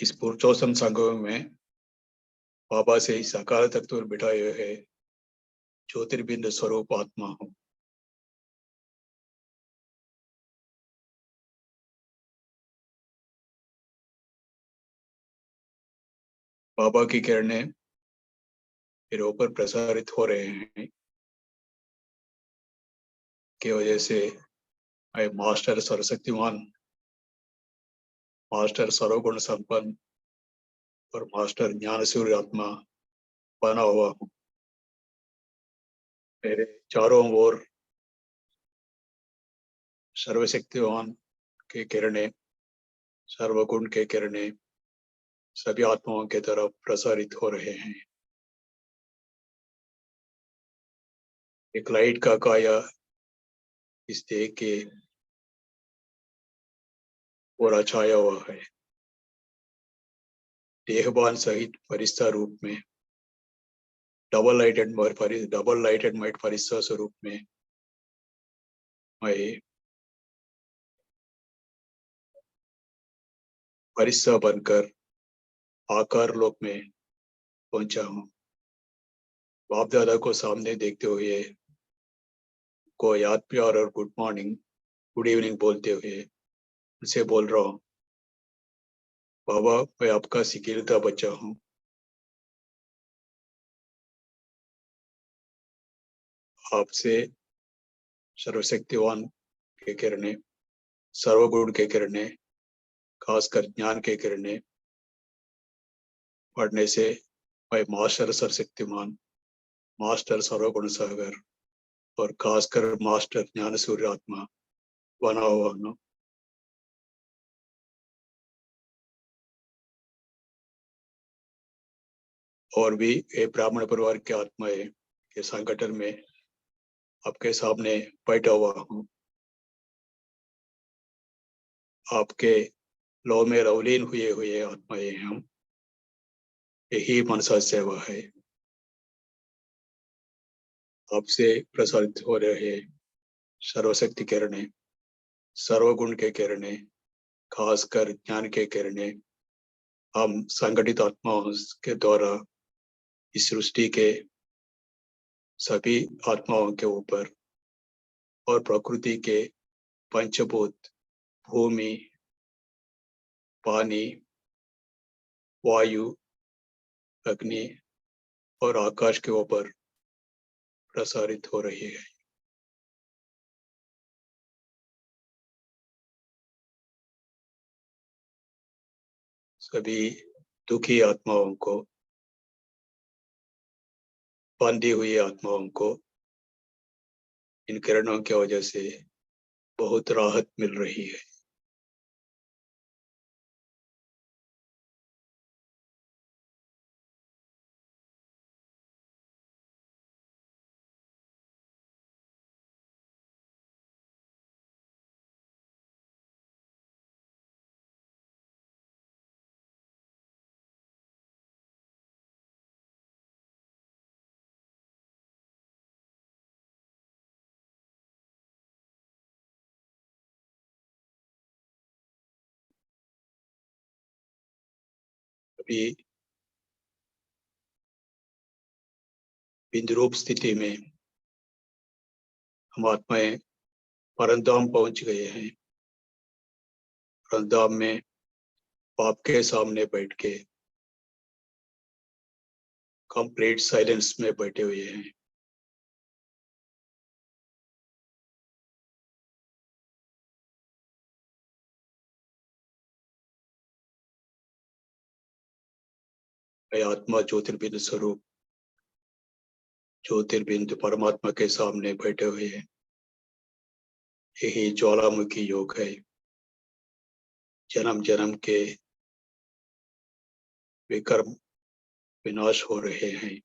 इस पुरुषोत्तम संगम में बाबा से इस अकाल तख्त पर बिठाए हुए है ज्योतिर्बिंद स्वरूप आत्मा हूँ। बाबा की किरणें मेरे ऊपर प्रसारित हो रहे हैं की वजह से मैं मास्टर सर्वशक्तिमान, मास्टर सर्वगुण संपन्न और मास्टर ज्ञान सूर्य आत्मा बना हुआ हूँ। मेरे चारों ओर सर्वशक्तिमान के किरणें, सर्वगुण के किरणें सभी आत्माओं के तरफ प्रसारित हो रहे हैं। एक लाइट का काया इस देह के पूरा छाया हुआ है। देहबान सहित फरिश्ता रूप में, डबल लाइटेड माइट फरिश्ता स्वरूप में मैं फरिश्ता बनकर आकार लोक में पहुंचा हूँ। बाप दादा को सामने देखते हुए को याद प्यार और गुड मॉर्निंग, गुड इवनिंग बोलते हुए उनसे बोल रहा हूँ, बाबा मैं आपका सिकीरता बच्चा हूँ। आपसे सर्वशक्तिवान के किरणें, सर्वगुण के किरणें, खासकर ज्ञान के किरणें पढ़ने से मैं मास्टर सर्वशक्तिमान, मास्टर सर्वगुण सागर और खासकर मास्टर ज्ञान सूर्य आत्मा बना हुआ हूँ। और भी ये ब्राह्मण परिवार के आत्माएं के संगठन में आपके सामने बैठा हुआ हूँ। आपके लो में रवलीन हुए हुए आत्माएं हम, यही मनसा सेवा है। आपसे प्रसारित हो रहे सर्वशक्ति किरणें, सर्वगुण के किरणें, खासकर ज्ञान के किरणें हम संगठित आत्माओं के द्वारा इस सृष्टि के सभी आत्माओं के ऊपर और प्रकृति के पंचभूत भूमि, पानी, वायु, अग्नि और आकाश के ऊपर प्रसारित हो रही है। सभी दुखी आत्माओं को, बंधी हुई आत्माओं को इन किरणों की वजह से बहुत राहत मिल रही है। अभी बिंदुरूप स्थिति में हम आत्माएं परंधाम पहुंच गए हैं। परंधाम में बाप के सामने बैठ के कंप्लीट साइलेंस में बैठे हुए हैं। मैं आत्मा ज्योतिर्बिंद स्वरूप, ज्योतिर्बिंद परमात्मा के सामने बैठे हुए हैं। यही ज्वालामुखी योग है। जन्म जन्म के विकर्म विनाश हो रहे हैं।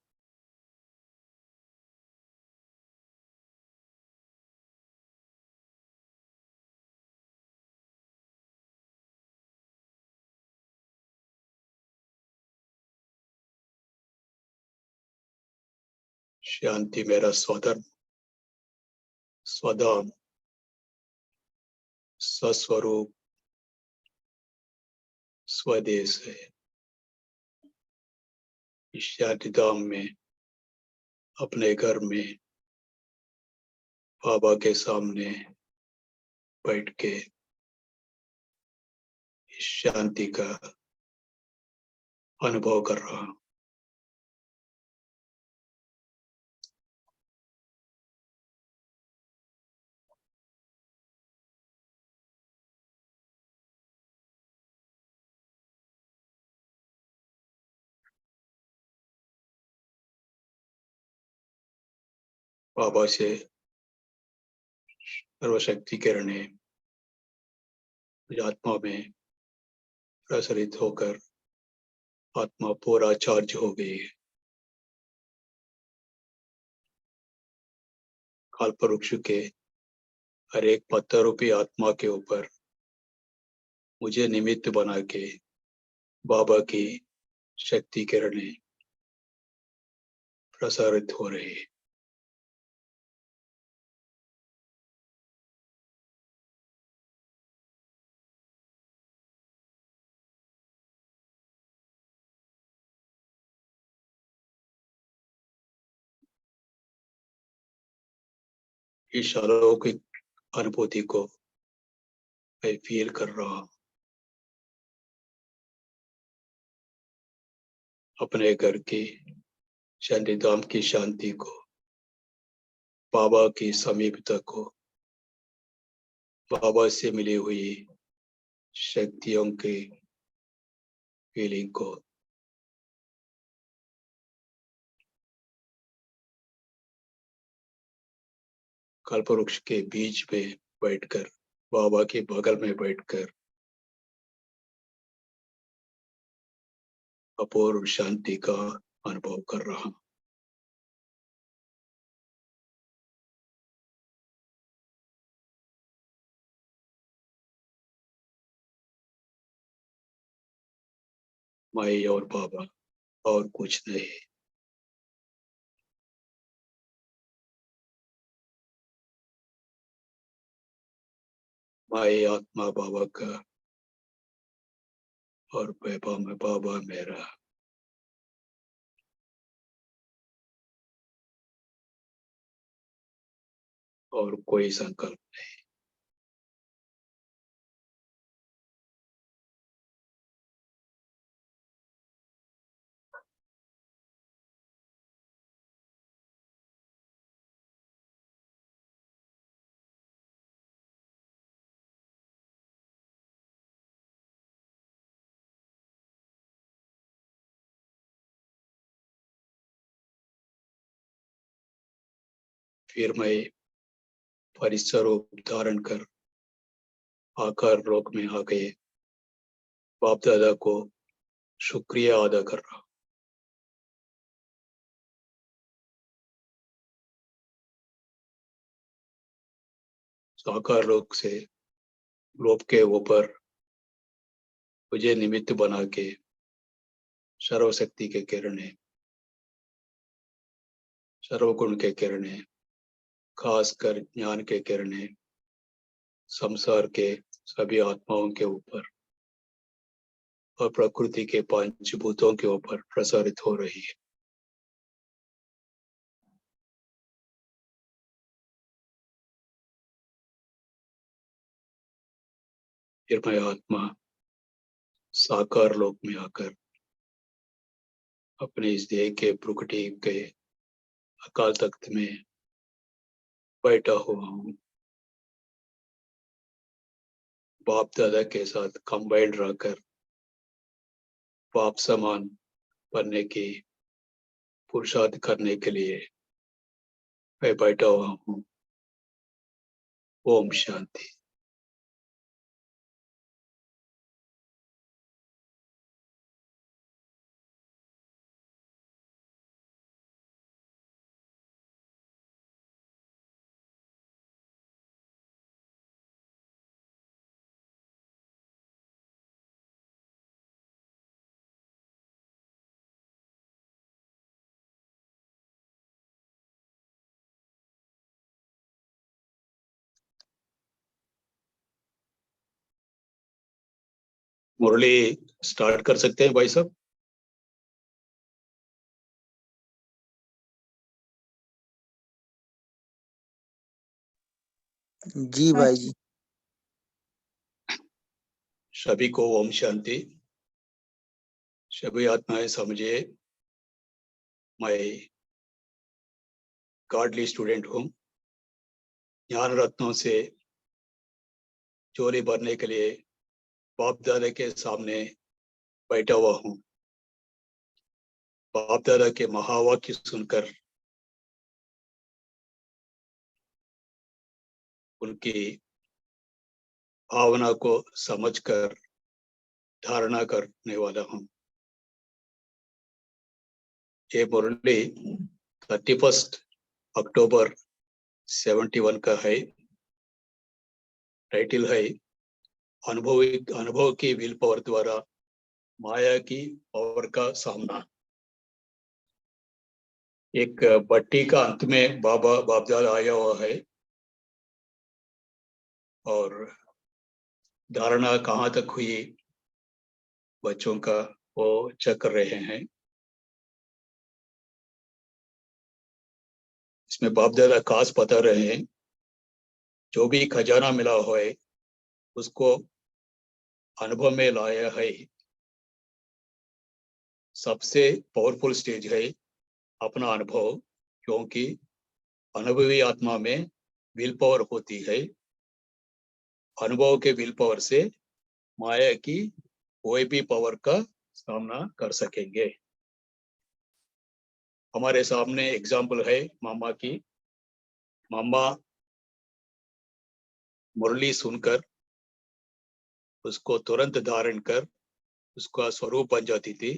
शांति मेरा स्वधर्म, स्वधाम, स्वस्वरूप, स्वदेश है। इस शांतिधाम में अपने घर में बाबा के सामने बैठ के इस शांति का अनुभव कर रहा हूँ। बाबा से सर्वशक्ति किरणें आत्मा में प्रसरित होकर आत्मा पूरा चार्ज हो गई है। कल्पवृक्ष के हर एक पत्थर रूपी आत्मा के ऊपर मुझे निमित्त बना के बाबा की शक्ति किरणें प्रसारित हो रही है। इस अलौकिक अनुभूति को मैं फील कर रहा हूँ। अपने घर की शांतिधाम की शांति को, बाबा की समीपता को, बाबा से मिली हुई शक्तियों की फीलिंग को कल्पवृक्ष के बीच में बैठकर, बाबा के बगल में बैठकर अपूर्व शांति का अनुभव कर रहा हूँ। माई और बाबा और कुछ नहीं। माई आत्मा बाबा का और बाबा में बाबा मेरा। और कोई संकल्प नहीं। फिर मैं परिसर रूप धारण कर आकार रोग में आ गए बाप दादा को शुक्रिया अदा कर रहा हूँ। साकार रोग से लोभ के ऊपर मुझे निमित्त बना के सर्वशक्ति के किरणें, सर्वगुण के किरणें, खासकर ज्ञान के किरणें संसार के सभी आत्माओं के ऊपर और प्रकृति के पंचभूतों के ऊपर प्रसारित हो रही है। फिर मैं आत्मा साकार लोक में आकर अपने इस देह के प्रकृति के अकाल तख्त में बैठा हुआ हूँ। बाप दादा के साथ कंबाइंड रहकर बाप समान बनने की पुरुषार्थ करने के लिए मैं बैठा हुआ हूँ। ओम शांति। मुरली स्टार्ट कर सकते हैं भाई साहब? जी भाई जी। सभी को ओम शांति। सभी आत्माएं समझे, मैं गॉडली स्टूडेंट हूँ। ज्ञान रत्नों से चोरी भरने के लिए बाप दादा के सामने बैठा हुआ हूँ। बाप दादा के महावाक्य सुनकर उनकी भावना को समझकर धारणा करने वाला हूँ। ये मुरली 31 अक्टूबर 71 का है। टाइटल है अनुभव की विल पावर द्वारा माया की पावर का सामना। एक भट्टी का अंत में बाप दादा आया हुआ है और धारणा कहाँ तक हुई बच्चों का वो चेक कर रहे हैं। इसमें बाप दादा खास बता रहे हैं जो भी खजाना मिला हुआ है उसको अनुभव में लाया है। सबसे पावरफुल स्टेज है अपना अनुभव, क्योंकि अनुभवी आत्मा में विल पावर होती है। अनुभव के विल पावर से माया की कोई भी पावर का सामना कर सकेंगे। हमारे सामने एग्जाम्पल है मामा की। मामा मुरली सुनकर उसको तुरंत धारण कर उसका स्वरूप बन जाती थी,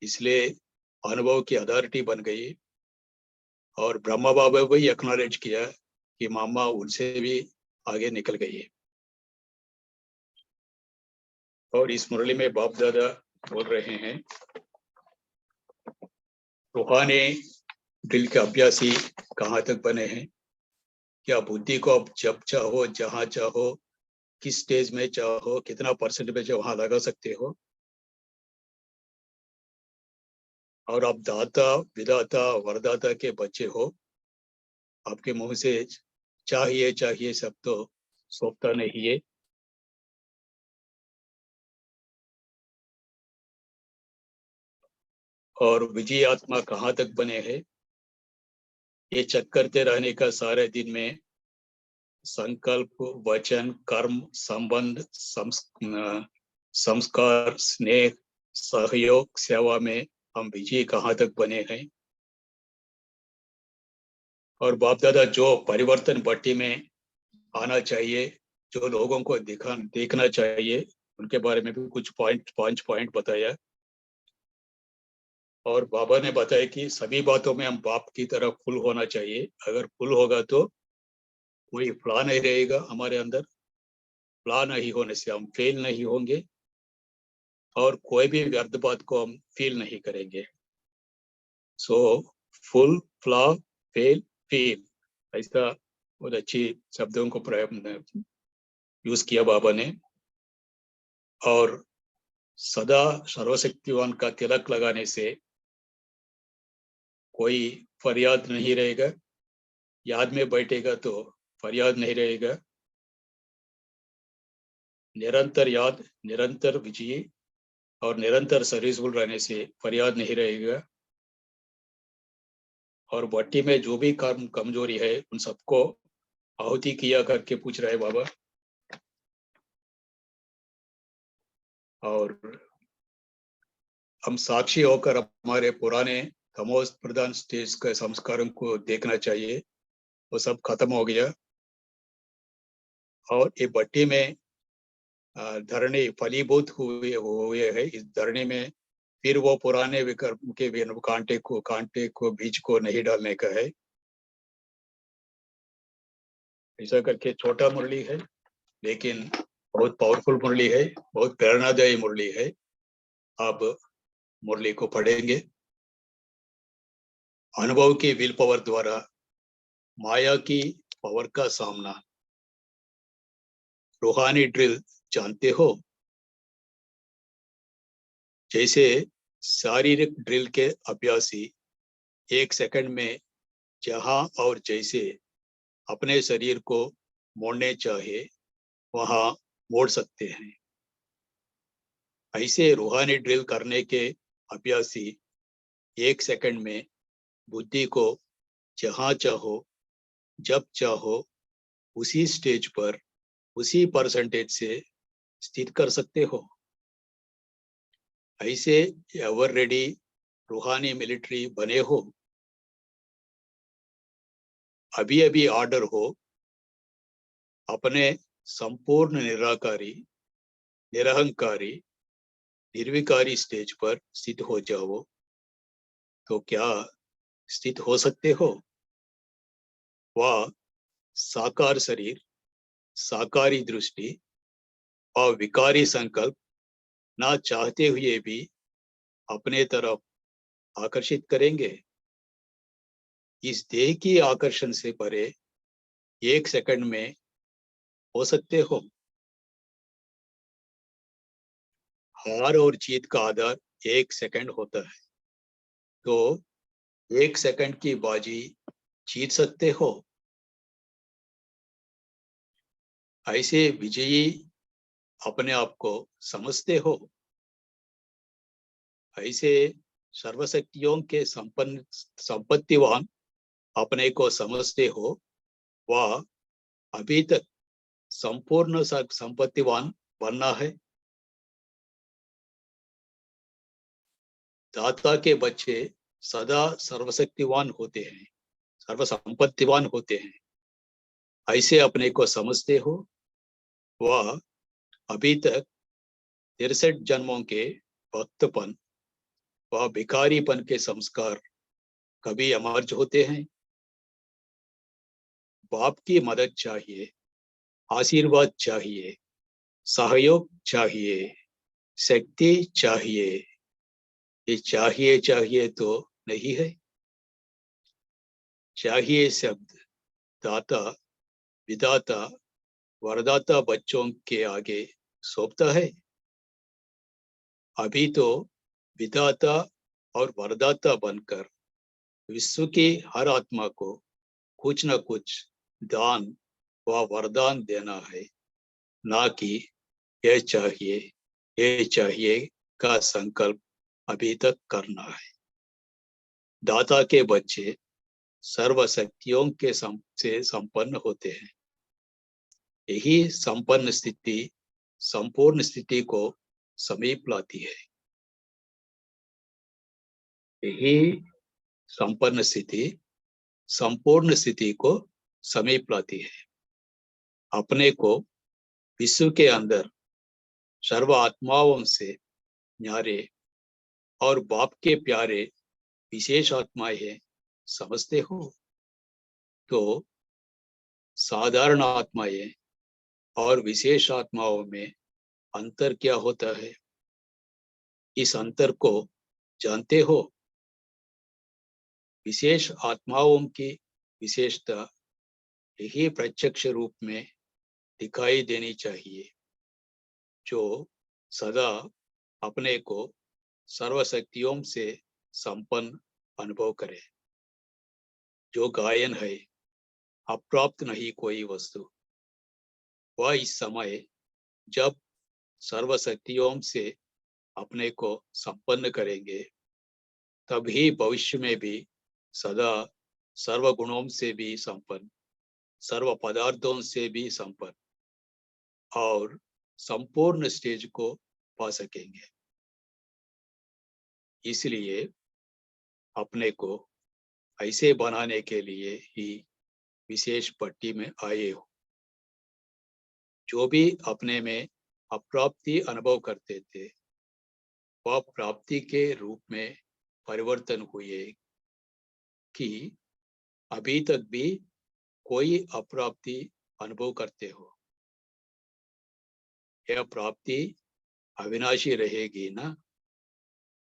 इसलिए अनुभव की अथॉरिटी बन गई। और ब्रह्मा बाबा भी एक्नॉलेज किया कि मामा उनसे भी आगे निकल गई है। और इस मुरली में बाप दादा बोल रहे हैं रूहानी दिल के अभ्यासी कहाँ तक बने हैं। क्या बुद्धि को आप जब चाहो जहां चाहो किस स्टेज में चाहो कितना परसेंट में चाहो वहां लगा सकते हो। और आप दाता विदाता वरदाता के बच्चे हो। आपके मुंह से चाहिए चाहिए सब तो सोचता नहीं है। और विजय आत्मा कहाँ तक बने हैं ये चेक करते रहने का सारे दिन में संकल्प वचन कर्म संबंध संस्कार स्नेह सहयोग सेवा में हम विजय कहाँ तक बने हैं। और बाप दादा जो परिवर्तन भट्टी में आना चाहिए, जो लोगों को देखना चाहिए, उनके बारे में भी कुछ पांच पॉइंट बताया। और बाबा ने बताया कि सभी बातों में हम बाप की तरह फुल होना चाहिए। अगर फुल होगा तो कोई फ्लॉ नहीं रहेगा हमारे अंदर। फ्लॉ नहीं होने से हम फेल नहीं होंगे और कोई भी व्यर्थ बात को हम फील नहीं करेंगे। So full flaw fail feel, ऐसा बहुत अच्छी शब्दों को यूज किया बाबा ने। और सदा सर्वशक्तिवान का तिलक लगाने से कोई फरियाद नहीं रहेगा। याद में बैठेगा तो फरियाद नहीं रहेगा। निरंतर याद निरंतर विजयी और निरंतर सर्विसफुल रहने से फरियाद नहीं रहेगा। और भट्टी में जो भी कर्म कमजोरी है उन सबको आहुति किया करके पूछ रहे बाबा। और हम साक्षी होकर हमारे पुराने तमोस प्रधान स्टेज के संस्कारों को देखना चाहिए। वो सब खत्म हो गया और ये भट्टी में धरणी फलीभूत हुए हुए है। इस धरणी में फिर वो पुराने विकल्प के कांटे को बीज को नहीं डालने का है। ऐसा करके छोटा मुरली है लेकिन बहुत पावरफुल मुरली है, बहुत प्रेरणादायी मुरली है। आप मुरली को पढ़ेंगे। अनुभव की विल पावर द्वारा माया की पावर का सामना। रूहानी ड्रिल जानते हो? जैसे शारीरिक ड्रिल के अभ्यासी 1 सेकंड में जहां और जैसे अपने शरीर को मोड़ने चाहे वहां मोड़ सकते हैं, ऐसे रूहानी ड्रिल करने के अभ्यासी 1 सेकंड में बुद्धि को जहां चाहो जब चाहो उसी स्टेज पर उसी परसेंटेज से स्थित कर सकते हो। ऐसे एवर रेडी रूहानी मिलिट्री बने हो। अभी अभी ऑर्डर हो, अपने संपूर्ण निराकारी, निरहंकारी, निर्विकारी स्टेज पर स्थित हो जाओ, तो क्या स्थित हो सकते हो? वह साकार शरीर, साकारी दृष्टि और विकारी संकल्प ना चाहते हुए भी अपने तरफ आकर्षित करेंगे। इस देह की आकर्षण से परे 1 सेकंड में हो सकते हो। हार और जीत का आधार 1 सेकंड होता है, तो 1 सेकंड की बाजी जीत सकते हो। ऐसे विजयी अपने आप को समझते हो। ऐसे सर्वशक्तियों के संपन्न संपत्तिवान अपने को समझते हो। वह अभी तक संपूर्ण संपत्तिवान बनना है। दाता के बच्चे सदा सर्वशक्तिवान होते हैं, सर्वसंपत्तिवान होते हैं। ऐसे अपने को समझते हो। वह अभी तक 63 जन्मों के भक्तपन व भिखारीपन के संस्कार कभी अमर्ज होते हैं। बाप की मदद चाहिए, आशीर्वाद चाहिए, सहयोग चाहिए, शक्ति चाहिए। ये चाहिए चाहिए तो नहीं है। चाहिए शब्द दाता, विदाता, वरदाता बच्चों के आगे सौंपता है। अभी तो विदाता और वरदाता बनकर विश्व की हर आत्मा को कुछ न कुछ दान व वरदान देना है, ना कि ये चाहिए का संकल्प अभी तक करना है। दाता के बच्चे सर्वशक्तियों के से संपन्न होते हैं। यही संपन्न स्थिति संपूर्ण स्थिति को समीप लाती है। यही संपन्न स्थिति संपूर्ण स्थिति को समीप लाती है। अपने को विश्व के अंदर सर्व आत्माओं से न्यारे और बाप के प्यारे विशेष आत्माएं समझते हो, तो साधारण आत्माएं और विशेष आत्माओं में अंतर क्या होता है, इस अंतर को जानते हो। विशेष आत्माओं की विशेषता यही प्रत्यक्ष रूप में दिखाई देनी चाहिए, जो सदा अपने को सर्वशक्तियों से संपन्न अनुभव करे। जो गायन है, अप्राप्त नहीं कोई वस्तु, वह इस समय जब सर्वशक्तियों से अपने को संपन्न करेंगे, तभी भविष्य में भी सदा सर्व गुणों से भी संपन्न, सर्व पदार्थों से भी संपन्न और संपूर्ण स्टेज को पा सकेंगे। इसलिए अपने को ऐसे बनाने के लिए ही विशेष पट्टी में आए हो। जो भी अपने में अप्राप्ति अनुभव करते थे, वह प्राप्ति के रूप में परिवर्तन हुए कि अभी तक भी कोई अप्राप्ति अनुभव करते हो। यह प्राप्ति अविनाशी रहेगी ना।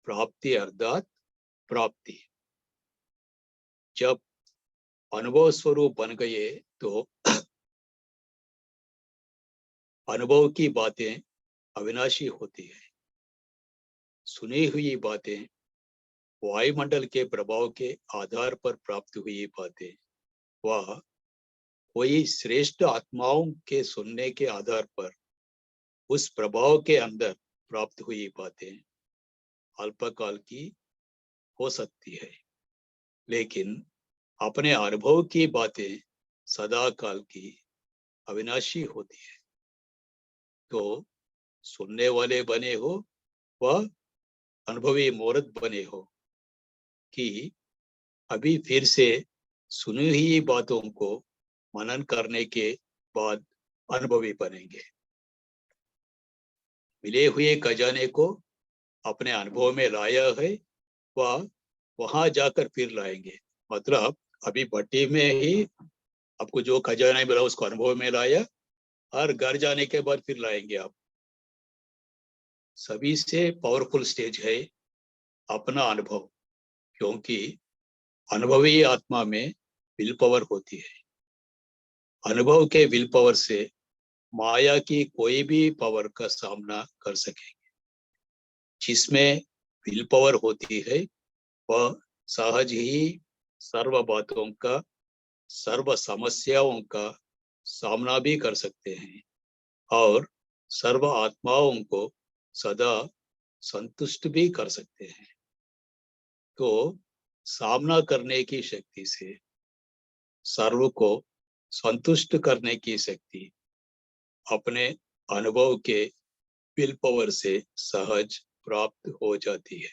प्राप्ति अर्थात प्राप्ति। जब अनुभव स्वरूप बन गए तो अनुभव की बातें अविनाशी होती है। सुनी हुई बातें, वायुमंडल के प्रभाव के आधार पर प्राप्त हुई बातें, वह कोई श्रेष्ठ आत्माओं के सुनने के आधार पर उस प्रभाव के अंदर प्राप्त हुई बातें अल्पकाल की हो सकती है, लेकिन अपने अनुभव की बातें सदा काल की अविनाशी होती है। तो सुनने वाले बने हो वह अनुभवी मूर्त बने हो कि अभी फिर से सुनी हुई बातों को मनन करने के बाद अनुभवी बनेंगे। मिले हुए खजाने को अपने अनुभव में लाया है, वह वहां जाकर फिर लाएंगे। मतलब अभी भट्टी में ही आपको जो खजाना मिला उसको अनुभव में लाया, और घर जाने के बाद फिर लाएंगे आप। सभी से पावरफुल स्टेज है अपना अनुभव, क्योंकि अनुभवी आत्मा में विल पावर होती है। अनुभव के विल पावर से माया की कोई भी पावर का सामना कर सकेंगे। जिसमें विल पावर होती है वह सहज ही सर्व बातों का, सर्व समस्याओं का सामना भी कर सकते हैं और सर्व आत्माओं को सदा संतुष्ट भी कर सकते हैं। तो सामना करने की शक्ति से, सर्व को संतुष्ट करने की शक्ति अपने अनुभव के विल पावर से सहज प्राप्त हो जाती है।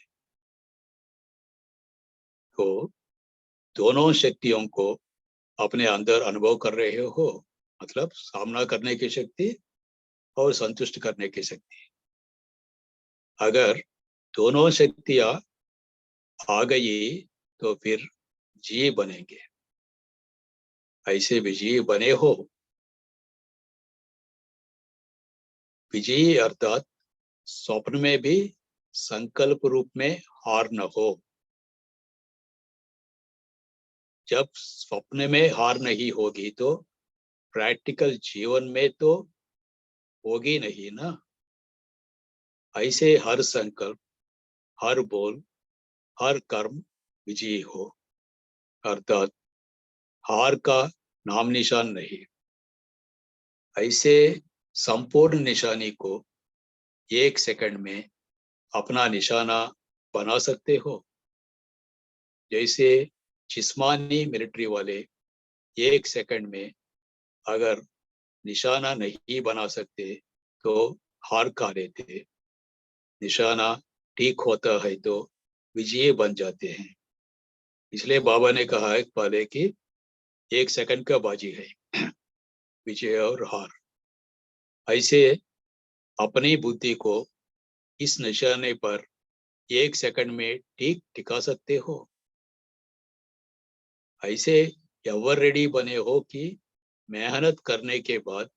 तो दोनों शक्तियों को अपने अंदर अनुभव कर रहे हो, मतलब सामना करने की शक्ति और संतुष्ट करने की शक्ति। अगर दोनों शक्तियां आ गई तो फिर जी बनेंगे। ऐसे विजयी बने हो। विजयी अर्थात स्वप्न में भी संकल्प रूप में हार न हो। जब स्वप्न में हार नहीं होगी तो प्रैक्टिकल जीवन में तो होगी नहीं ना। ऐसे हर संकल्प, हर बोल, हर कर्म विजयी हो, अर्थात हार का नाम निशान नहीं। ऐसे संपूर्ण निशानी को एक सेकंड में अपना निशाना बना सकते हो। जैसे जिस्मानी मिलिट्री वाले एक सेकंड में अगर निशाना नहीं बना सकते तो हार खा लेते। निशाना ठीक होता है तो विजय बन जाते हैं। इसलिए बाबा ने कहा है पहले कि एक सेकंड का बाजी है विजय और हार। ऐसे अपनी बुद्धि को इस निशाने पर एक सेकंड में ठीक टिका सकते हो। ऐसे एवर रेडी बने हो कि मेहनत करने के बाद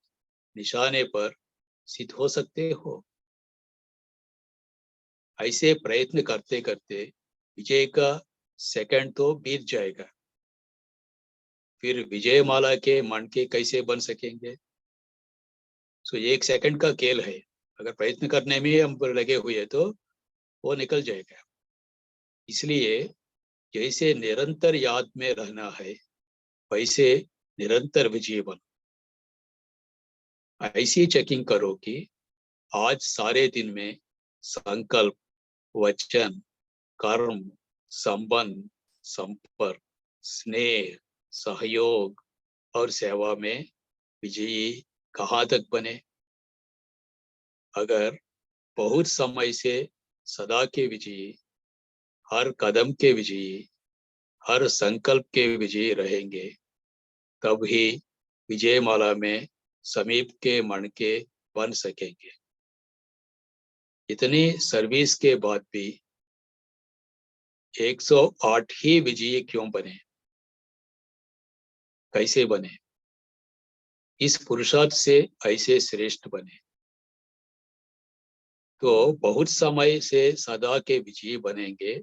निशाने पर सिद्ध हो सकते हो। ऐसे प्रयत्न करते करते विजय का सेकंड तो बीत जाएगा, फिर विजय माला के मन के कैसे बन सकेंगे। सो एक सेकंड का खेल है, अगर प्रयत्न करने में हम लगे हुए तो वो निकल जाएगा। इसलिए जैसे निरंतर याद में रहना है वैसे निरंतर विजय बनो। ऐसी चेकिंग करो कि आज सारे दिन में संकल्प, वचन, कर्म, संबंध, संपर्क, स्नेह, सहयोग और सेवा में विजयी कहाँ तक बने। अगर बहुत समय से सदा के विजयी, हर कदम के विजयी, हर संकल्प के विजयी रहेंगे, तब ही विजय माला में समीप के मन के बन सकेंगे। इतनी सर्विस के बाद भी 108 ही विजयी क्यों बने, कैसे बने? इस पुरुषार्थ से ऐसे श्रेष्ठ बने तो बहुत समय से सदा के विजयी बनेंगे,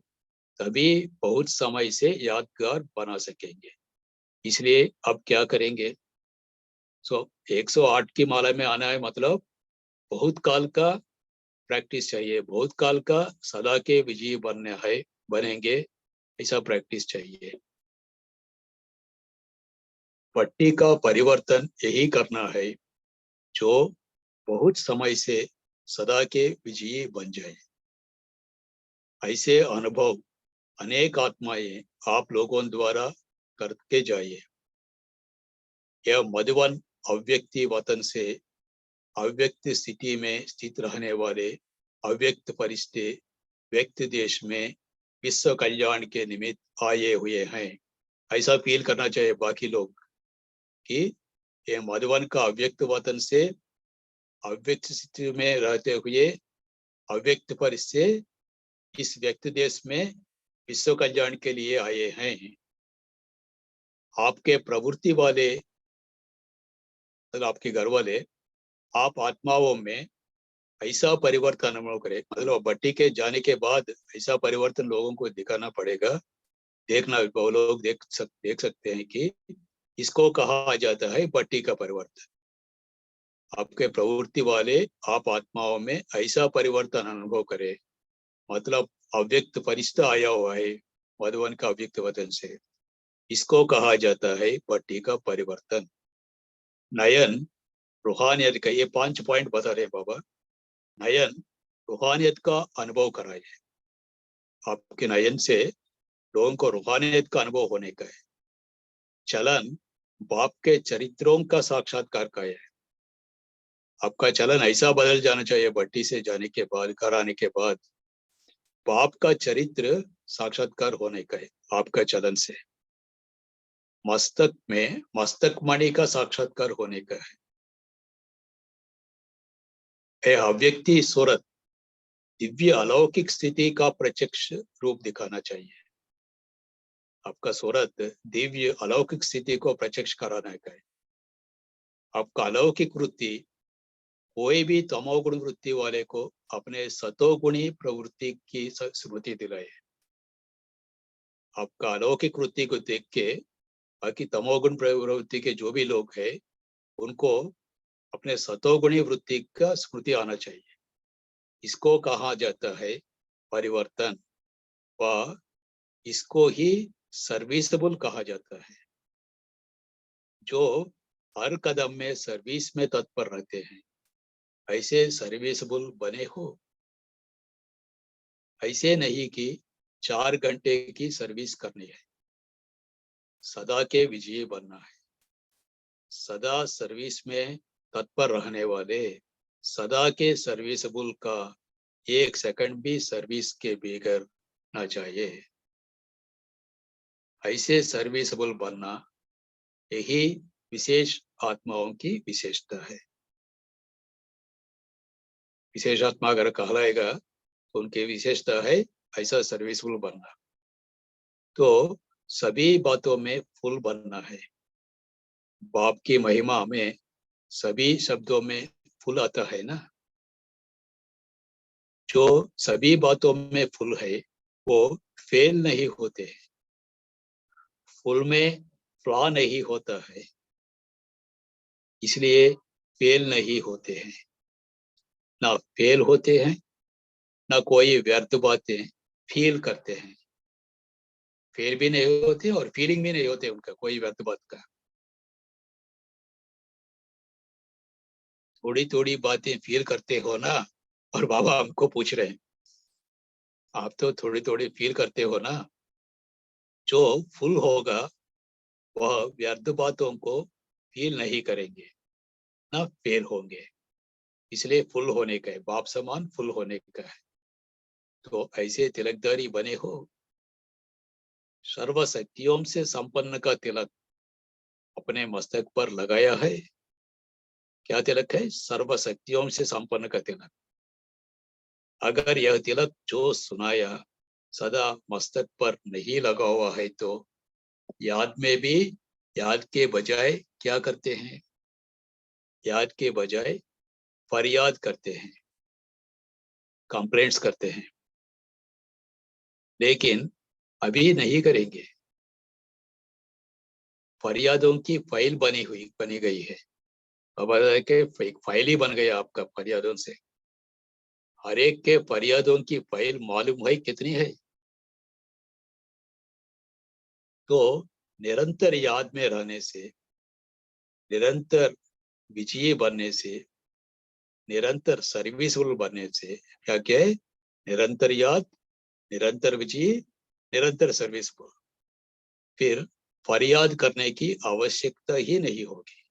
तभी बहुत समय से यादगार बना सकेंगे। इसलिए अब क्या करेंगे? 108 की माला में आना है, मतलब बहुत काल का प्रैक्टिस चाहिए, भूतकाल का सदा के विजयी बनेंगे, ऐसा प्रैक्टिस चाहिए। भट्टी का परिवर्तन यही करना है जो बहुत समय से सदा के विजयी बन जाए। ऐसे अनुभव अनेक आत्माएं आप लोगों द्वारा करके जाइए। यह मधुवन अव्यक्ति वतन से अव्यक्त स्थिति में स्थित रहने वाले अव्यक्त परिस्थिति व्यक्त देश में विश्व कल्याण के निमित्त आए हुए हैं। ऐसा फील करना चाहिए बाकी लोग कि ये मधुवन का अव्यक्त वतन से अव्यक्त स्थिति में रहते हुए अव्यक्त परिस्थिति इस व्यक्त देश में विश्व कल्याण के लिए आए हैं। आपके प्रवृत्ति वाले, मतलब आपके घर वाले, आप आत्माओं में ऐसा परिवर्तन अनुभव करें। मतलब भट्टी के जाने के बाद ऐसा परिवर्तन लोगों को दिखाना पड़ेगा। देखना, वो लोग देख सकते हैं कि इसको कहा जाता है भट्टी का परिवर्तन। आपके प्रवृत्ति वाले आप आत्माओं में ऐसा परिवर्तन अनुभव करें, मतलब अव्यक्त फरिश्ता आया हुआ है मधुवन का अव्यक्त वतन से, इसको कहा जाता है भट्टी का परिवर्तन। नयन रूहानियत का, ये 5 पॉइंट बता रहे बाबा। नयन रूहानियत का अनुभव कराए। आपके नयन से लोगों को रूहानियत का अनुभव होने का है। चलन बाप के चरित्रों का साक्षात्कार का है। आपका चलन ऐसा बदल जाना चाहिए भट्टी से जाने के बाद, घर आने के बाद बाप का चरित्र साक्षात्कार होने का है आपका चलन से। मस्तक में मस्तक मणि का साक्षात्कार होने का है। अव्यक्ति सूरत दिव्य अलौकिक स्थिति का प्रत्यक्ष रूप दिखाना चाहिए। आपका सूरत दिव्य अलौकिक स्थिति को प्रत्यक्ष कराना है। आपका अलौकिक वृत्ति कोई भी तमोगुण वृत्ति वाले को अपने सतोगुणी प्रवृत्ति की स्मृति दिलाए। आपका अलौकिक वृत्ति को देख के बाकी तमोगुण प्रवृत्ति के जो भी लोग हैं उनको अपने सतोगुणी वृत्ति का स्मृति आना चाहिए। इसको कहा जाता है परिवर्तन, व इसको ही सर्विसेबल कहा जाता है। जो हर कदम में सर्विस में तत्पर रहते हैं, ऐसे सर्विसेबल बने हो। ऐसे नहीं कि 4 घंटे की सर्विस करनी है, सदा के विजयी बनना है। सदा सर्विस में तत्पर रहने वाले, सदा के सर्विसेबल का 1 सेकंड भी सर्विस के बगैर ना चाहिए। ऐसे सर्विसेबल बनना यही विशेष आत्माओं की विशेषता है। विशेष आत्मा अगर कहलाएगा तो उनकी विशेषता है ऐसा सर्विसेबल बनना। तो सभी बातों में फुल बनना है। बाप की महिमा में सभी शब्दों में फुल आता है ना। जो सभी बातों में फुल है वो फेल नहीं होते। फुल में फ्लॉ नहीं होता है, इसलिए फेल नहीं होते हैं। ना फेल होते हैं, ना कोई व्यर्थ बातें फील करते हैं। फेल भी नहीं होते और फीलिंग भी नहीं होते उनका कोई व्यर्थ बात का। थोड़ी थोड़ी बातें फील करते हो ना, और बाबा हमको पूछ रहे हैं आप तो थोड़ी थोड़ी फील करते हो ना। जो फुल होगा वह व्यर्थ बातों को फील नहीं करेंगे, ना फेल होंगे। इसलिए फुल होने का है, बाप समान फुल होने का है। तो ऐसे तिलकदारी बने हो। सर्वशक्तियों से संपन्न का तिलक अपने मस्तक पर लगाया है। क्या तिलक है? सर्वशक्तियों से संपन्न का तिलक। अगर यह तिलक जो सुनाया सदा मस्तक पर नहीं लगा हुआ है तो याद में भी, याद के बजाय क्या करते हैं? याद के बजाय फरियाद करते हैं, कंप्लेंट्स करते हैं। लेकिन अभी नहीं करेंगे। फरियादों की फाइल बनी गई है। अब के फाइल ही बन गया आपका फरियादों से। हर एक के फरियादों की फाइल मालूम है कितनी है। तो निरंतर याद में रहने से, निरंतर विजयी बनने से, निरंतर सर्विसफुल बनने से क्या क्या है? निरंतर याद, निरंतर विजयी, निरंतर सर्विसफुल। फिर फरियाद करने की आवश्यकता ही नहीं होगी।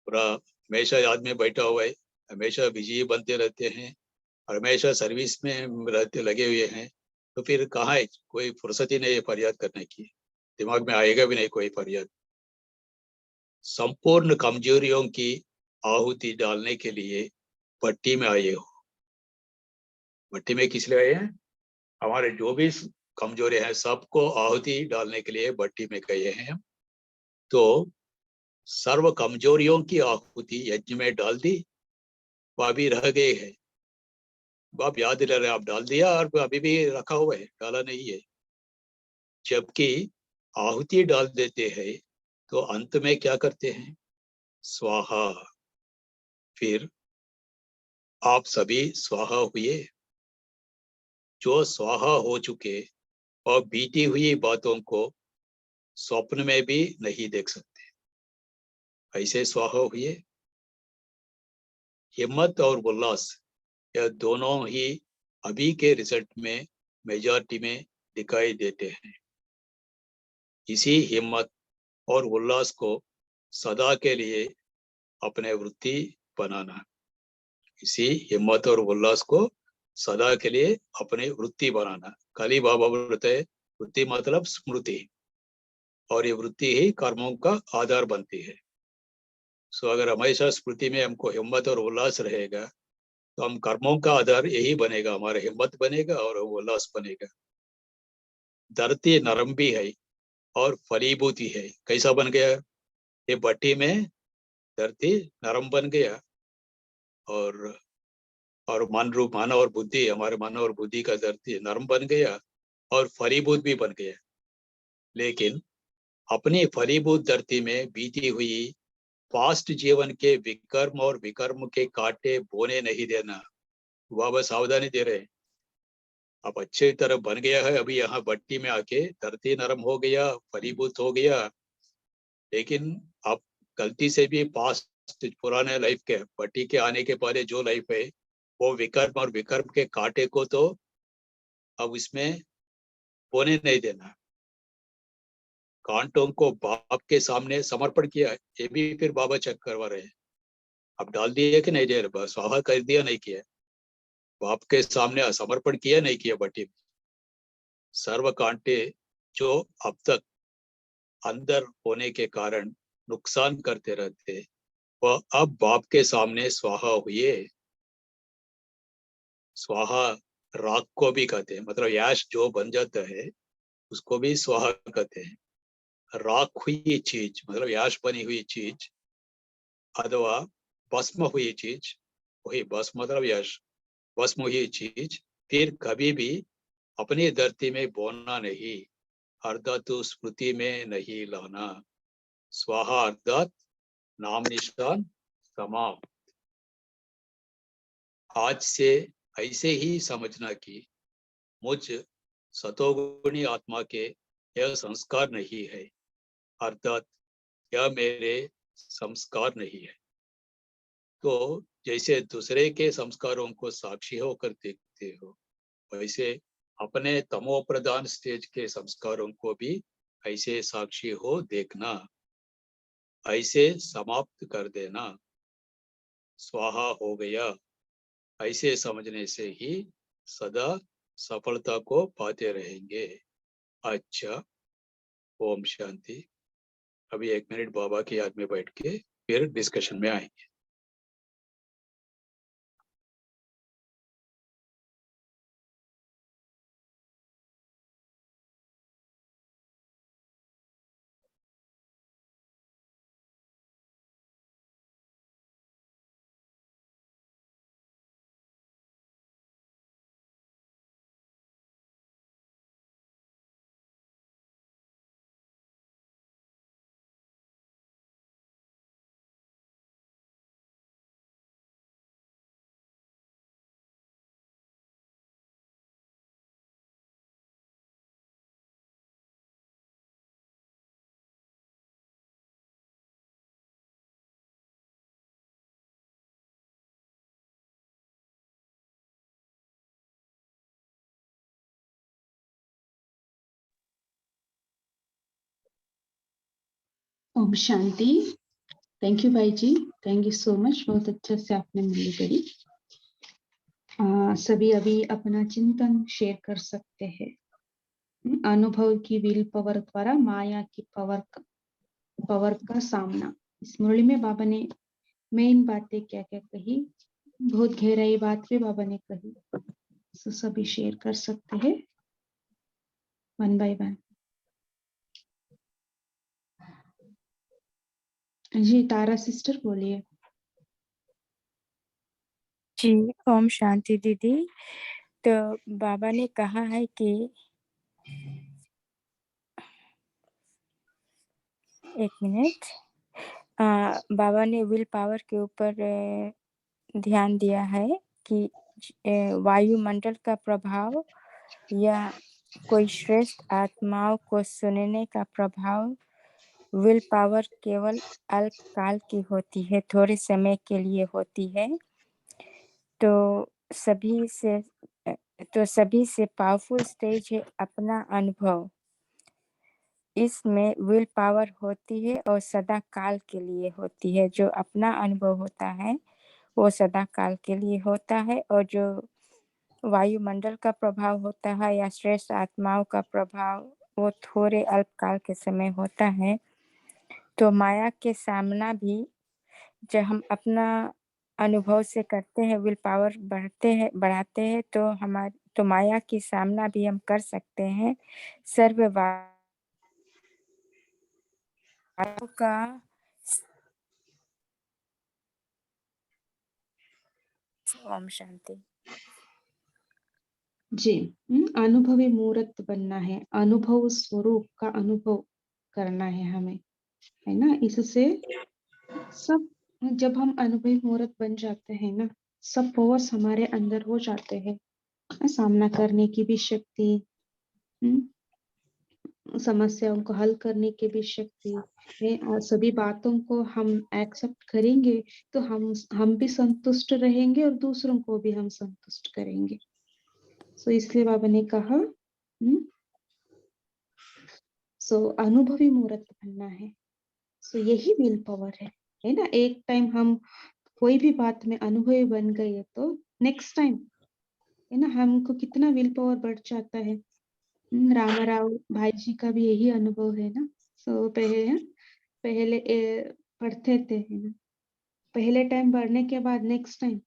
पूरा हमेशा याद में बैठा हुआ है, हमेशा विजयी बनते रहते हैं और हमेशा सर्विस में रहते लगे हुए हैं, तो फिर कहाँ है? कोई फुर्सत ही नहीं है फरियाद करने की, दिमाग में आएगा भी नहीं कोई फरियाद। संपूर्ण कमजोरियों की आहुति डालने के लिए भट्टी में आए हो। भट्टी में किस लिए आए हैं? हमारे जो भी कमजोरी हैं सबको आहुति डालने के लिए भट्टी में गए हैं। तो सर्व कमजोरियों की आहुति यज्ञ में डाल दी, वो अभी रह गए हैं। वो आप याद दिला रहे, आप डाल दिया और अभी भी रखा हुआ है, डाला नहीं है। जबकि आहुति डाल देते हैं तो अंत में क्या करते हैं? स्वाहा। फिर आप सभी स्वाहा हुए। जो स्वाहा हो चुके और बीती हुई बातों को स्वप्न में भी नहीं देख सकते, ऐसे स्वाहा हुए। हिम्मत और उल्लास, यह दोनों ही अभी के रिजल्ट में मेजॉरिटी में दिखाई देते हैं। इसी हिम्मत और उल्लास को सदा के लिए अपने वृत्ति बनाना, इसी हिम्मत और उल्लास को सदा के लिए अपने वृत्ति बनाना। खाली बाबा बोलते हैं वृत्ति मतलब स्मृति, और ये वृत्ति ही कर्मों का आधार बनती है। सो अगर हमेशा स्मृति में हमको हिम्मत और उल्लास रहेगा तो हम कर्मों का आधार यही बनेगा, हमारा हिम्मत बनेगा और उल्लास बनेगा। धरती नरम भी है और फलीभूति है। कैसा बन गया? ये भट्टी में धरती नरम बन गया, और मन रूप मन और बुद्धि, हमारे मन और बुद्धि का धरती नरम बन गया और फलीभूत भी बन गया। लेकिन अपनी फलीभूत धरती में बीती हुई पास्ट जीवन के विकर्म और विकर्म के कांटे बोने नहीं देना। वह बस सावधानी दे रहे हैं। अब अच्छे तरह बन गया है, अभी यहाँ भट्टी में आके धरती नरम हो गया, फलीभूत हो गया, लेकिन अब गलती से भी पास्ट पुराने लाइफ के, भट्टी के आने के पहले जो लाइफ है, वो विकर्म और विकर्म के कांटे को तो अब इसमें बोने नहीं देना। कांटों को बाप के सामने समर्पण किया, ये भी फिर बाबा चेक करवा रहे हैं। अब डाल दिए कि नहीं दे रहे, बस स्वाहा कर दिया नहीं किया, बाप के सामने समर्पण किया नहीं किया भट्टी में। सर्व कांटे जो अब तक अंदर होने के कारण नुकसान करते रहते, वह अब बाप के सामने स्वाहा हुए। स्वाहा राख को भी कहते हैं, मतलब याश जो बन जाता है उसको भी स्वाहा कहते हैं। राख हुई चीज मतलब याश बनी हुई चीज, अथवा भस्म हुई चीज, वही भस्म मतलब यश, भस्म हुई चीज फिर कभी भी अपनी धरती में बोलना नहीं, अर्थात स्मृति में नहीं लाना। स्वाहा अर्थात नाम निशान समाप्त। आज से ऐसे ही समझना कि मुझ सतोगुणी आत्मा के यह संस्कार नहीं है, अर्थात यह मेरे संस्कार नहीं है। तो जैसे दूसरे के संस्कारों को साक्षी होकर देखते हो, वैसे अपने तमो प्रधान स्टेज के संस्कारों को भी ऐसे साक्षी हो देखना, ऐसे समाप्त कर देना। स्वाहा हो गया, ऐसे समझने से ही सदा सफलता को पाते रहेंगे। अच्छा, ओम शांति। अभी 1 मिनट बाबा की याद में बैठ के फिर डिस्कशन में आएंगे। ओम शांति। थैंक यू भाई जी, थैंक यू सो मच, बहुत अच्छे से आपने मुरली करी। सभी अभी अपना चिंतन शेयर कर सकते हैं। अनुभव की विल पावर द्वारा माया की पावर का सामना। इस मुरली में बाबा ने मेन बातें क्या क्या कही, बहुत गहराई बात भी बाबा ने कही, तो सभी शेयर कर सकते हैं वन बाय वन। जी तारा सिस्टर बोलिए। जी ओम शांति दीदी। तो बाबा ने कहा है कि एक मिनट, बाबा ने विल पावर के ऊपर ध्यान दिया है कि वायुमंडल का प्रभाव या कोई श्रेष्ठ आत्माओं को सुनने का प्रभाव विल पावर केवल अल्पकाल की होती है, थोड़े समय के लिए होती है। तो सभी से पावरफुल स्टेज है अपना अनुभव। इसमें विल पावर होती है और सदा काल के लिए होती है। जो अपना अनुभव होता है वो सदा काल के लिए होता है, और जो वायुमंडल का प्रभाव होता है या श्रेष्ठ आत्माओं का प्रभाव वो थोड़े अल्पकाल के समय होता है। तो माया के सामना भी जब हम अपना अनुभव से करते हैं, विल पावर बढ़ाते हैं तो माया की सामना भी हम कर सकते हैं। का ओम शांति। जी अनुभवी मूर्त बनना है, अनुभव स्वरूप का अनुभव करना है हमें, है ना। इससे सब, जब हम अनुभवी मूर्त बन जाते हैं ना, सब पावर्स हमारे अंदर हो जाते हैं। सामना करने की भी शक्ति, समस्याओं को हल करने की भी शक्ति है, और सभी बातों को हम एक्सेप्ट करेंगे तो हम भी संतुष्ट रहेंगे और दूसरों को भी हम संतुष्ट करेंगे। सो इसलिए बाबा ने कहा सो अनुभवी मूर्त बनना है। सो यही विल पावर है ना। एक टाइम हम कोई भी बात में अनुभवी बन गए तो नेक्स्ट टाइम, है ना, हमको कितना विल पावर बढ़ जाता है। रामाराव भाई जी का भी यही अनुभव है ना। सो पहले पढ़ते थे, है ना, पहले टाइम पढ़ने के बाद नेक्स्ट टाइम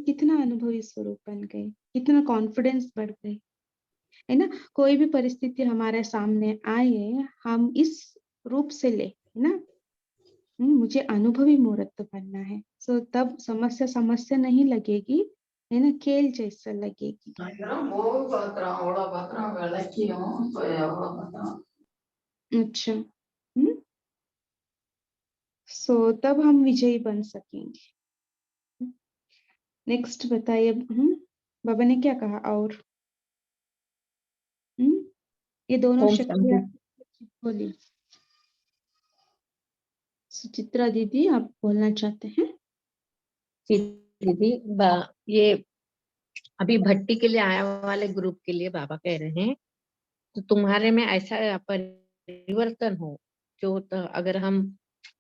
कितना अनुभवी स्वरूप बन गए, कितना कॉन्फिडेंस बढ़ गए, है ना। कोई भी परिस्थिति हमारे सामने आए, हम इस रूप से ले, है ना, मुझे अनुभवी मूर्त बनना है। सो तब समस्या नहीं लगेगी, है ना, खेल जैसा लगेगी। अच्छा, सो तब हम विजयी बन सकेंगे। नेक्स्ट बताइए, बाबा ने क्या कहा और? ये दोनों ओम शक्तियां शांति। बोलिए। सुचित्रा दीदी आप बोलना चाहते हैं? दीदी ये अभी भट्टी के लिए आया वाले ग्रुप के लिए बाबा कह रहे हैं, तो तुम्हारे में ऐसा परिवर्तन हो जो, तो अगर हम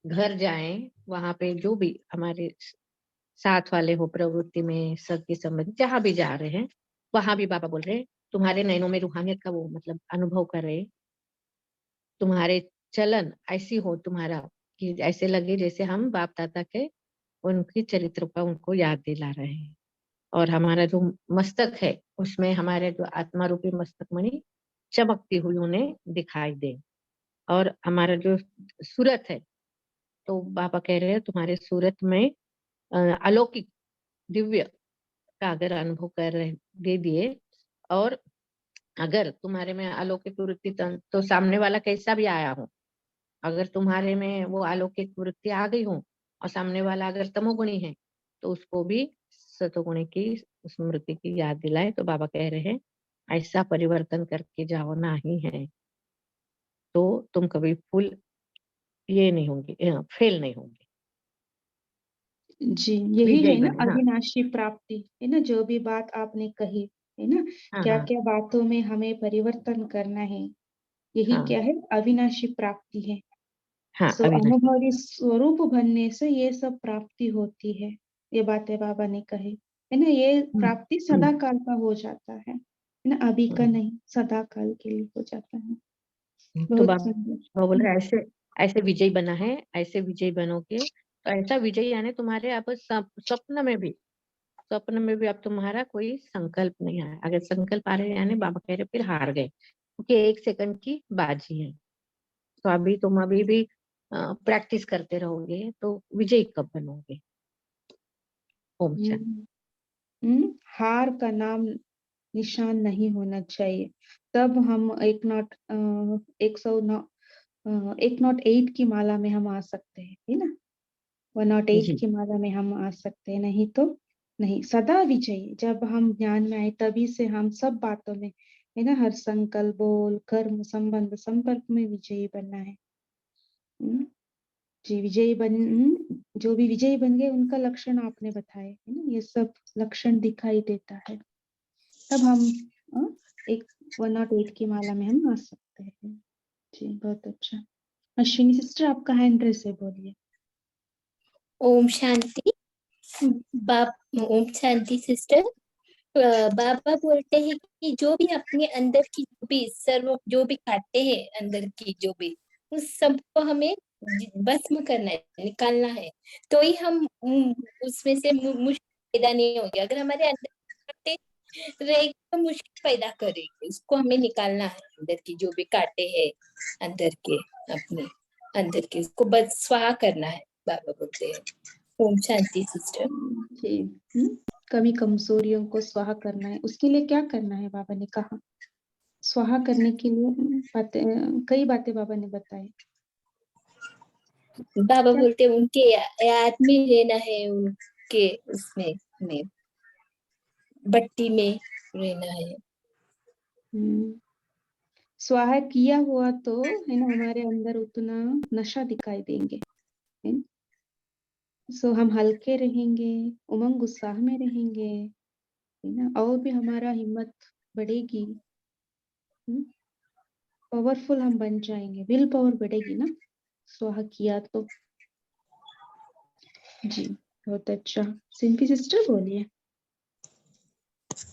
घर जाएं वहां पे जो भी हमारे साथ वाले हो, प्रवृत्ति में सगे संबंधी जहां भी जा रहे हैं, वहां भी बाबा बोल रहे हैं तुम्हारे नैनों में रूहानियत का वो मतलब अनुभव कर रहे, तुम्हारे चलन ऐसी हो तुम्हारा कि ऐसे लगे जैसे हम बाप दादा के उनकी चरित्र का उनको याद दिला रहे हैं। और हमारा जो मस्तक है उसमें हमारे जो आत्मा रूपी मस्तक मणि चमकती हुई उन्हें दिखाई दे। और हमारा जो सूरत है, तो बाबा कह रहे हैं तुम्हारे सूरत में अलौकिक दिव्य का अगर अनुभव कर रहे दे दिए, और अगर तुम्हारे में अलौकिक वृत्ति तो सामने वाला कैसा भी आया हो, अगर तुम्हारे में वो अलौकिक वृत्ति आ गई हो और सामने वाला अगर तमोगुणी है तो उसको भी सतोगुणी की स्मृति की याद दिलाए। तो बाबा कह रहे हैं ऐसा परिवर्तन करके जाओ ना ही है तो तुम कभी फुल ये नहीं होंगे, फेल नहीं होंगे, जी यही है विजयी ना बने। हाँ अविनाशी प्राप्ति, है ना। जो भी बात आपने कही, है ना, हाँ क्या हाँ क्या बातों में हमें परिवर्तन करना है, यही हाँ क्या है, अविनाशी प्राप्ति है। हाँ सो अविनाशी अनुभवी स्वरूप बनने से ये सब प्राप्ति होती है। ये बातें बाबा ने कही है ना, ये प्राप्ति सदा काल का हो जाता है ना, अभी का नहीं, सदा काल के लिए हो जाता है। तो बहुत सुंदर। बाबा बोल रहे ऐसे ऐसे विजयी बना है, ऐसे विजयी बनोगे तो ऐसा विजयी यानी तुम्हारे अब स्वप्न में भी अब तुम्हारा कोई संकल्प नहीं आया। अगर संकल्प आ रहे यानी बाबा कह रहे फिर हार गए, क्योंकि 1 सेकंड की बाजी है। तो अभी तुम अभी भी प्रैक्टिस करते रहोगे तो विजयी कब बनोगे। ओम शांति। हार का नाम निशान नहीं होना चाहिए, तब हम 108 की माला में हम आ सकते हैं, है ना, 108 जी की माला में हम आ सकते हैं, नहीं तो नहीं। सदा विजयी जब हम ज्ञान में आए तभी से हम सब बातों में, है ना, हर संकल्प, बोल, कर्म, संबंध, संपर्क में विजयी बनना है। हम्म, जी विजयी जो भी विजयी बन गए उनका लक्षण आपने बताए, है ना, ये सब लक्षण दिखाई देता है, तब हम एक 108 की माला में हम आ सकते हैं। जी बहुत अच्छा। अश्विनी सिस्टर आपका हैंड रेस है, बोलिए। ओम शांति। ओम शांति सिस्टर। बाबा बोलते हैं कि जो भी अपने अंदर की जो भी सर्व जो भी खाते हैं अंदर की जो भी, उस सबको हमें भस्म करना है, निकालना है, तो ही हम उसमें से मुश्किल पैदा नहीं होगी। अगर हमारे अंदर कांटे रहेगी तो मुश्किल पैदा करेगी, उसको हमें निकालना है। अंदर की जो भी कांटे हैं अंदर के, अपने अंदर के, उसको बस स्वाहा करना है, बाबा बोलते हैं। ओम शांति सिस्टर। जी कमी कमजोरियों को स्वाहा करना है, उसके लिए क्या करना है बाबा ने कहा। स्वाहा करने के लिए कई बातें बाबा ने बताई। बाबा बोलते हैं उनके याद में रहना है, उनके उसमें बट्टी में रहना है। स्वाहा किया हुआ तो है ना, हमारे अंदर उतना नशा दिखाई देंगे, है ना? सो हम हल्के रहेंगे, उमंग उत्साह में रहेंगे, है ना, और भी हमारा हिम्मत बढ़ेगी, पावरफुल हम बन जाएंगे, विल पावर बढ़ेगी ना स्वाहा किया तो। जी बहुत अच्छा। सिंपी सिस्टर बोलिए।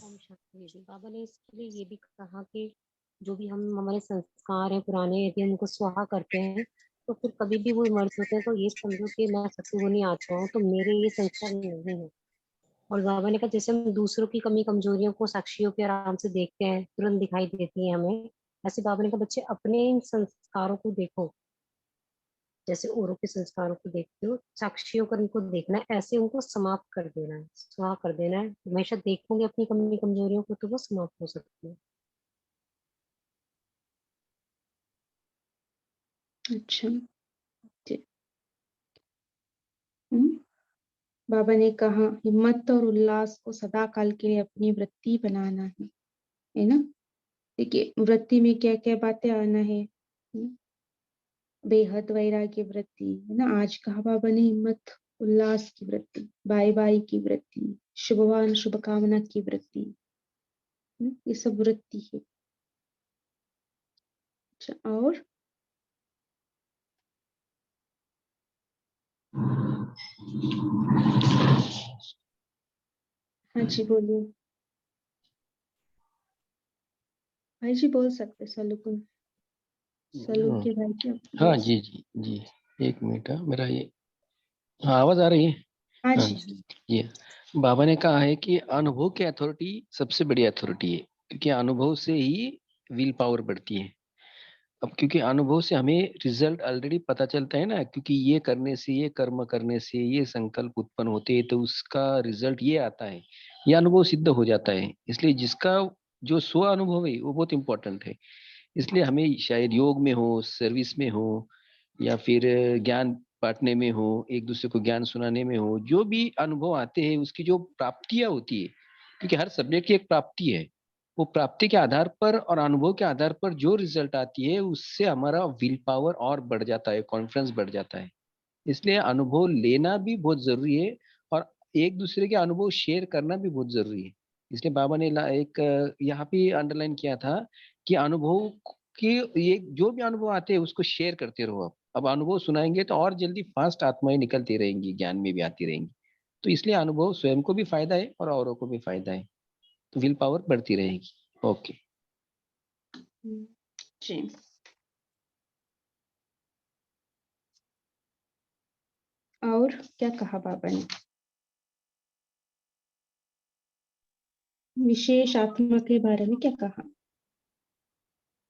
ओम शांति जी। बाबा ने इसके लिए ये भी कहा कि जो भी हम हमारे संस्कार हैं पुराने, यदि हम उनको स्वाहा करते हैं तो फिर कभी भी वो इमर्ज होते हैं तो ये समझो कि मैं सत्य होने आ चुका हूँ, तो मेरे ये संस्कार नहीं है। और बाबा ने कहा जैसे हम दूसरों की कमी कमजोरियों को साक्षियों के आराम से देखते हैं, तुरंत दिखाई देती है हमें, ऐसे बाबा ने कहा बच्चे अपने इन संस्कारों को देखो, जैसे औरों के संस्कारों को देखते हो, साक्षियों का उनको देखना है, ऐसे उनको समाप्त कर देना है, स्वाहा कर देना है। हमेशा देखोगे अपनी कमी कमजोरियों को तो वो समाप्त हो सकती है। अच्छा जी। बाबा ने कहा हिम्मत और उल्लास को सदा काल के लिए अपनी वृत्ति बनाना है ना। देखिए वृत्ति में क्या क्या बातें आना है, बेहद वैराग्य वृत्ति, है ना। आज कहा बाबा ने हिम्मत उल्लास की वृत्ति, बाई बाई की वृत्ति, शुभवान शुभकामना की वृत्ति, ये सब वृत्ति है। अच्छा और हाँ जी बोलिए। भाई जी बोल सकते सलूकुन, सलूक के भाई जी आप हाँ बोल जी जी जी, एक मिनट। मेरा ये आवाज आ रही है? हाँ हाँ जी। जी। बाबा ने कहा है कि अनुभव की अथॉरिटी सबसे बड़ी अथॉरिटी है, क्योंकि अनुभव से ही विल पावर बढ़ती है। अब क्योंकि अनुभव से हमें रिजल्ट ऑलरेडी पता चलता है ना, क्योंकि ये करने से, ये कर्म करने से ये संकल्प उत्पन्न होते हैं, तो उसका रिजल्ट ये आता है, ये अनुभव सिद्ध हो जाता है। इसलिए जिसका जो स्व अनुभव है वो बहुत इंपॉर्टेंट है। इसलिए हमें शायद योग में हो, सर्विस में हो, या फिर ज्ञान बांटने में हो, एक दूसरे को ज्ञान सुनाने में हो, जो भी अनुभव आते हैं उसकी जो प्राप्तियां होती है, क्योंकि हर सब्जेक्ट की एक प्राप्ति है, वो प्राप्ति के आधार पर और अनुभव के आधार पर जो रिजल्ट आती है उससे हमारा विल पावर और बढ़ जाता है, कॉन्फिडेंस बढ़ जाता है। इसलिए अनुभव लेना भी बहुत जरूरी है, और एक दूसरे के अनुभव शेयर करना भी बहुत जरूरी है। इसलिए बाबा ने एक यहाँ पे अंडरलाइन किया था कि अनुभव कि ये जो भी अनुभव आते हैं उसको शेयर करते रहो आप अब अनुभव सुनाएंगे तो और जल्दी फास्ट आत्माएं निकलती रहेंगी, ज्ञान में भी आती रहेंगी। तो इसलिए अनुभव स्वयं को भी फायदा है और औरों को भी फायदा है, तो विल पावर बढ़ती रहेगी। ओके। जी। और क्या कहा बाबा ने? विशेष आत्मा के बारे में क्या कहा?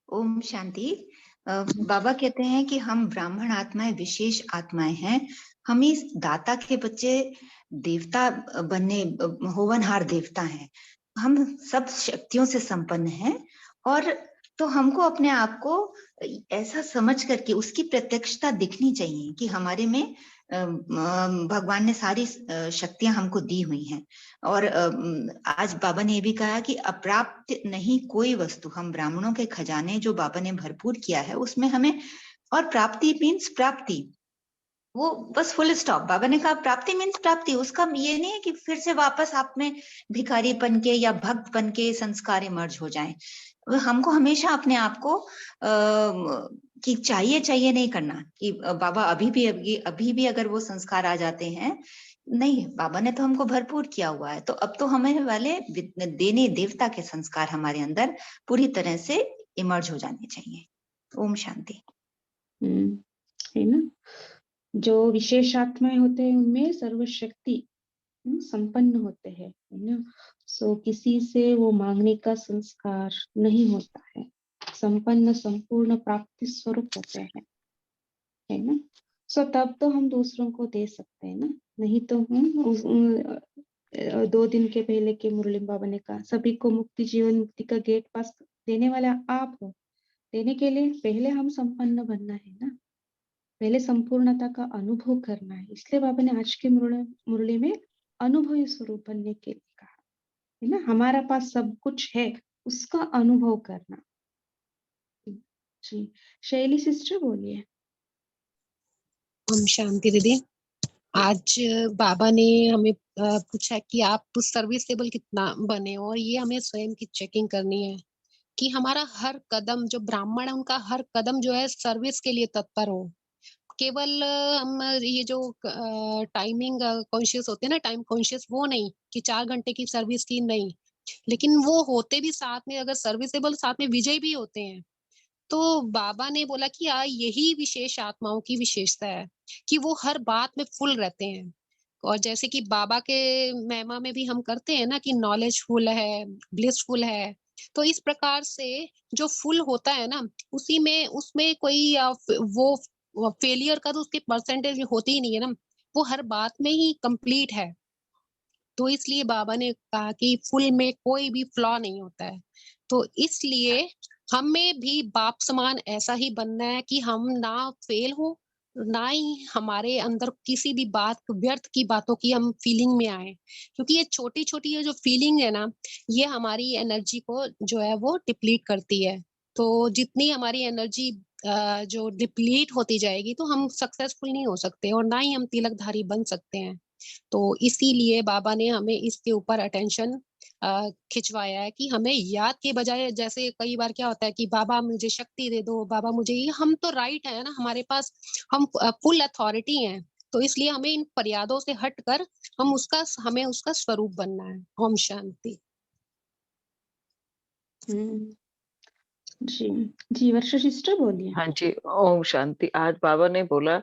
ओम शांति। बाबा कहते हैं कि हम ब्राह्मण आत्माएं विशेष आत्माएं हैं। हम इस दाता के बच्चे देवता बनने, होवनहार देवता हैं। हम सब शक्तियों से संपन्न हैं, और तो हमको अपने आप को ऐसा समझ करके उसकी प्रत्यक्षता दिखनी चाहिए कि हमारे में भगवान ने सारी शक्तियां हमको दी हुई हैं। और आज बाबा ने ये भी कहा कि अप्राप्त नहीं कोई वस्तु, हम ब्राह्मणों के खजाने जो बाबा ने भरपूर किया है उसमें हमें, और प्राप्ति मीन्स प्राप्ति, वो बस फुल स्टॉप। बाबा ने कहा प्राप्ति मीन्स प्राप्ति, उसका ये नहीं है कि फिर से वापस आप में भिखारीपन के या भक्त बन के संस्कार इमर्ज हो जाएं। हमको हमेशा अपने आप को कि चाहिए नहीं करना कि बाबा अभी भी अगर वो संस्कार आ जाते हैं, नहीं, बाबा ने तो हमको भरपूर किया हुआ है, तो अब तो हमें वाले देने देवता के संस्कार हमारे अंदर पूरी तरह से इमर्ज हो जाने चाहिए। ओम शांति। है ना, जो विशेष आत्माएं होते हैं उनमें सर्वशक्ति संपन्न होते हैं, है ना। सो किसी से वो मांगने का संस्कार नहीं होता है, संपन्न संपूर्ण प्राप्ति स्वरूप होते हैं, है ना। सो तब तो हम दूसरों को दे सकते हैं ना, नहीं तो हम 2 दिन के पहले के मुरली बाबा ने कहा सभी को मुक्ति जीवन मुक्ति का गेट पास देने वाला आप हो। देने के लिए पहले हम संपन्न बनना है ना, पहले संपूर्णता का अनुभव करना है। इसलिए बाबा ने आज के मुरली में अनुभवी स्वरूप बनने के लिए कहा, है ना। हमारा पास सब कुछ है, उसका अनुभव करना। जी, शैली सिस्टर बोलिए। ओम शांति दीदी। आज बाबा ने हमें पूछा कि आप सर्विसेबल कितना बने, और ये हमें स्वयं की चेकिंग करनी है कि हमारा हर कदम, जो ब्राह्मण है उनका हर कदम जो है सर्विस के लिए तत्पर हो। केवल हम ये जो टाइमिंग कॉन्शियस होते हैं ना, टाइम कॉन्शियस, वो नहीं कि 4 घंटे की सर्विस की, नहीं, लेकिन वो होते भी साथ में, अगर सर्विसेबल साथ में विजय भी होते हैं। तो बाबा ने बोला कि यही विशेष आत्माओं की विशेषता है कि वो हर बात में फुल रहते हैं। और जैसे कि बाबा के महिमा में भी हम करते हैं ना कि नॉलेजफुल है, ब्लिसफुल है, तो इस प्रकार से जो फुल होता है ना, उसी में उसमें कोई वो फेलियर का तो उसके परसेंटेज होती ही नहीं है ना, वो हर बात में ही कंप्लीट है। तो इसलिए बाबा ने कहा कि फुल में कोई भी फ्लॉ नहीं होता है। तो इसलिए हमें भी बाप समान ऐसा ही बनना है कि हम ना फेल हो, ना ही हमारे अंदर किसी भी बात व्यर्थ की बातों की हम फीलिंग में आए, क्योंकि ये छोटी छोटी ये जो फीलिंग है ना, ये हमारी एनर्जी को जो है वो डिप्लीट करती है। तो जितनी हमारी एनर्जी जो डिप्लीट होती जाएगी, तो हम सक्सेसफुल नहीं हो सकते और ना ही हम तिलकधारी बन सकते हैं। तो इसीलिए बाबा ने हमें इसके ऊपर अटेंशन खिंचवाया है कि हमें याद के बजाय, जैसे कई बार क्या होता है कि बाबा मुझे शक्ति दे दो, बाबा मुझे ये, हम तो राइट है ना, हमारे पास हम फुल अथॉरिटी हैं। तो इसलिए हमें इन फरियादों से हटकर हमें उसका स्वरूप बनना है। ओम शांति। जी जी, वर्षा सिस्टर बोलिए। हाँ जी, ओम शांति। आज बाबा ने बोला